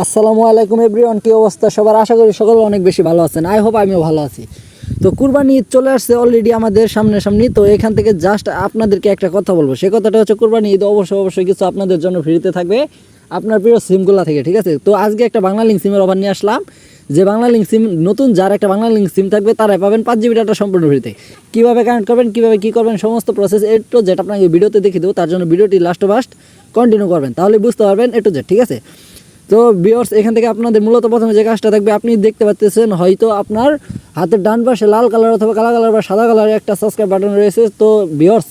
আসসালামু আলাইকুম এভরিওয়ান, কি অবস্থা সবার? আশা করি সকলে অনেক বেশি ভালো আছেন। আই হোপ আমিও ভালো আছি। তো কুরবানি ঈদ চলে আসছে অলরেডি আমাদের সামনাসামনি। তো এখান থেকে জাস্ট আপনাদেরকে একটা কথা বলবো, সে কথাটা হচ্ছে কুরবানি ঈদ অবশ্যই কিছু আপনাদের জন্য ফ্রিতে থাকবে আপনার প্রিয় সিমগুলো থেকে, ঠিক আছে? তো আজকে একটা বাংলা লিঙ্ক সিমের অফার নিয়ে আসলাম, যে বাংলা লিঙ্ক সিম নতুন যার একটা বাংলা লিঙ্ক সিম থাকবে তারাই পাবেন 5 GB ডাটা সম্পূর্ণ ফ্রিতে। কীভাবে কানেক্ট করবেন, কীভাবে কী করবেন, সমস্ত প্রসেস এ টু জেড আপনাকে ভিডিওতে দেখিয়ে দেবো। তার জন্য ভিডিওটি লাস্ট কন্টিনিউ করবেন, তাহলে বুঝতে পারবেন এ টু জেড, ঠিক আছে? তো ভিউয়ার্স, এখান থেকে আপনাদের মূলত প্রথমে যে কাজটা থাকবে, আপনি দেখতে পাচ্ছেন হয়তো আপনার হাতের ডান পাশে লাল কালার অথবা কালো কালার বা সাদা কালারের একটা সাবস্ক্রাইব বাটন রয়েছে। তো ভিউয়ার্স,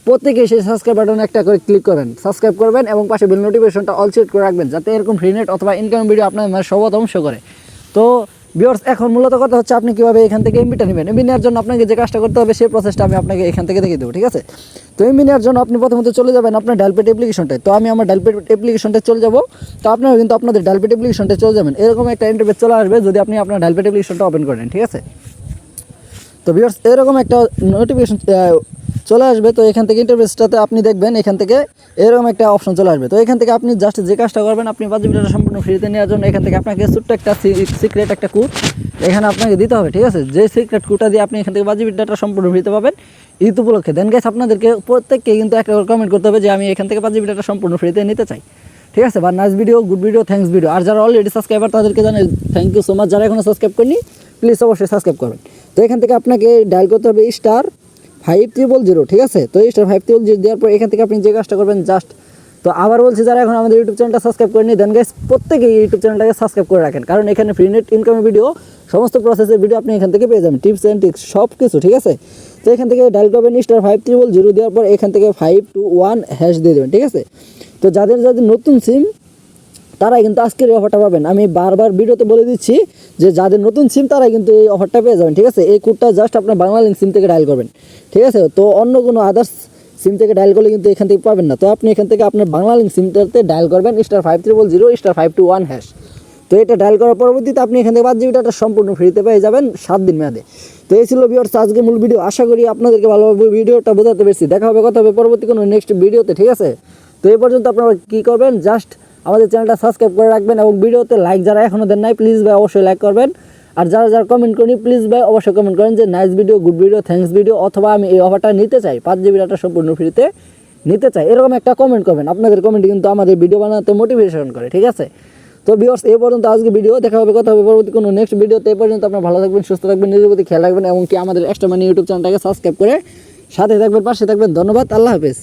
প্রত্যেকে সেই সাবস্ক্রাইব বাটনে একটা করে ক্লিক করবেন, সাবস্ক্রাইব করবেন এবং পাশে বেল নোটিফিকেশনটা অল সেট করে রাখবেন, যাতে এরকম ফ্রি নেট অথবা ইনকাম ভিডিও আপনার সর্বপ্রথম শো করে। তো ভিউয়ার্স, এখন মূলত কথা হচ্ছে আপনি কীভাবে এখান থেকে এমবিটা নেবেন। এমবি নেওয়ার জন্য আপনাকে যে কাজটা করতে হবে সেই প্রসেসটা আমি আপনাকে এখান থেকে দেখিয়ে দেবো, ঠিক আছে? তো এমবি নেওয়ার জন্য আপনি প্রথমত চলে যাবেন আপনার ডায়ালপ্যাড অ্যাপ্লিকেশনটায়। তো আমি আমার ডায়ালপ্যাড অ্যাপ্লিকেশনটায় চলে যাব। তো আপনারা কিন্তু আপনাদের ডায়ালপ্যাড অ্যাপ্লিকেশনটায় চলে যাবেন। এরকম একটা ইন্টারফেস চলে আসবে যদি আপনি আপনার ডায়ালপ্যাড অ্যাপ্লিকেশনটা ওপেন করেন, ঠিক আছে? তো ভিউয়ার্স, এরকম একটা নোটিফিকেশন চলে আসবে। তো এখান থেকে ইন্টারফেসটাতে আপনি দেখবেন এখান থেকে এরকম একটা অপশন চলে আসবে। তো এখান থেকে আপনি জাস্ট যে কাজটা করবেন, আপনি 5 GB ডাটা সম্পূর্ণ ফ্রিতে নেওয়ার জন্য এখান থেকে আপনাকে ছোট্ট একটা সিক্রেট একটা কোড এখানে আপনাকে দিতে হবে, ঠিক আছে? যে সিক্রেট কোডটা দিয়ে আপনি এখান থেকে 5 GB ডাটা সম্পূর্ণ ফ্রিতে পাবেন ঈদ উপলক্ষে। দেন গাইস, আপনাদেরকে প্রত্যেককে কিন্তু একটা কমেন্ট করতে হবে যে আমি এখান থেকে 5 GB ডাটা সম্পূর্ণ ফ্রিতে নিতে চাই, ঠিক আছে? বা nice video, good video, thanks video. আর যারা অলরেডি সাবস্ক্রাইবার তাদেরকে জানাই থ্যাংক ইউ সো মাচ। যারা এখনও সাবস্ক্রাইব করেনি প্লিজ অবশ্যই সাবস্ক্রাইব করবেন। তো এখান থেকে আপনাকে ডায়াল করতে হবে *500, ঠিক আছে? তো *500 দেওয়ার পর এখান থেকে আপনি যে কাজটা করবেন জাস্ট, তো আবার বলছি, যারা এখন আমাদের ইউটিউব চ্যানেলটা সাবস্ক্রাইব করেনি দেন গাইস প্রত্যেকেই ইউটিউব চ্যানেলটাকে সাবস্ক্রাইব করে রাখেন, কারণ এখানে ফ্রি নেট ইনকামের ভিডিও, সমস্ত প্রসেসের ভিডিও আপনি এখান থেকে পেয়ে যাবেন, টিপস অ্যান্ড ট্রিক্স সব কিছু, ঠিক আছে? তো এখান থেকে ডায়াল করবেন *500 দেওয়ার পর এখান থেকে 521# দিয়ে দেবেন, ঠিক আছে? তো যাদের নতুন সিম তারাই কিন্তু আজকের এই অফারটা পাবেন। আমি বারবার ভিডিওতে বলে দিচ্ছি যে যাদের নতুন সিম তারাই কিন্তু এই অফারটা পেয়ে যাবেন, ঠিক আছে? এই কোডটা জাস্ট আপনার বাংলা লিঙ্ক সিম থেকে ডায়াল করবেন, ঠিক আছে? তো অন্য কোনো আদার্স সিম থেকে ডায়াল করলে কিন্তু এখান থেকে পাবেন না। তো আপনি এখান থেকে আপনার বাংলা লিঙ্ক সিমটাতে ডায়াল করবেন *500 *521#। তো এটা ডায়াল করার পরবর্তীতে আপনি এখান থেকে 5 GB ডাটা সম্পূর্ণ ফ্রিতে পেয়ে যাবেন 7 দিন মেয়াদে। তো এই ছিল ভিউয়ার্স আজকে মূল ভিডিও। আশা করি আপনাদেরকে ভালোভাবে ভিডিওটা বোঝাতে পেরেছি। দেখা হবে কথা হবে পরবর্তী কোনো নেক্সট ভিডিওতে, ঠিক আছে? তো এই পর্যন্ত আপনারা কী করবেন, জাস্ট আমাদের চ্যানেলটা সাবস্ক্রাইব করে রাখবেন এবং ভিডিওতে লাইক যারা এখনও দেন নাই প্লিজ ভাই অবশ্যই লাইক করবেন। আর যারা কমেন্ট করেনি প্লিজ ভাই অবশ্যই কমেন্ট করেন যে nice video, good video, thanks video, অথবা আমি এই অফারটা নিতে চাই, 5 GB ডাটা সম্পূর্ণ ফ্রিতে নিতে চাই, এরকম একটা কমেন্ট করবেন। আপনাদের কমেন্ট কিন্তু আমাদের ভিডিও বানাতে মোটিভেশন করে, ঠিক আছে? তো ভিউয়ার্স, এই পর্যন্ত আজকে ভিডিও। দেখা হবে কথা হবে পরবর্তী কোনো নেক্সট ভিডিওতে। এই পর্যন্ত আপনারা ভালো থাকবেন, সুস্থ থাকবেন, নিজের প্রতি খেয়াল রাখবেন এবং কি আমাদের এক্সট্রা মানি ইউটিউব চ্যানেলটাকে সাবস্ক্রাইব করে সাথে থাকবেন, পাশে থাকবেন। ধন্যবাদ, আল্লাহ হাফেজ।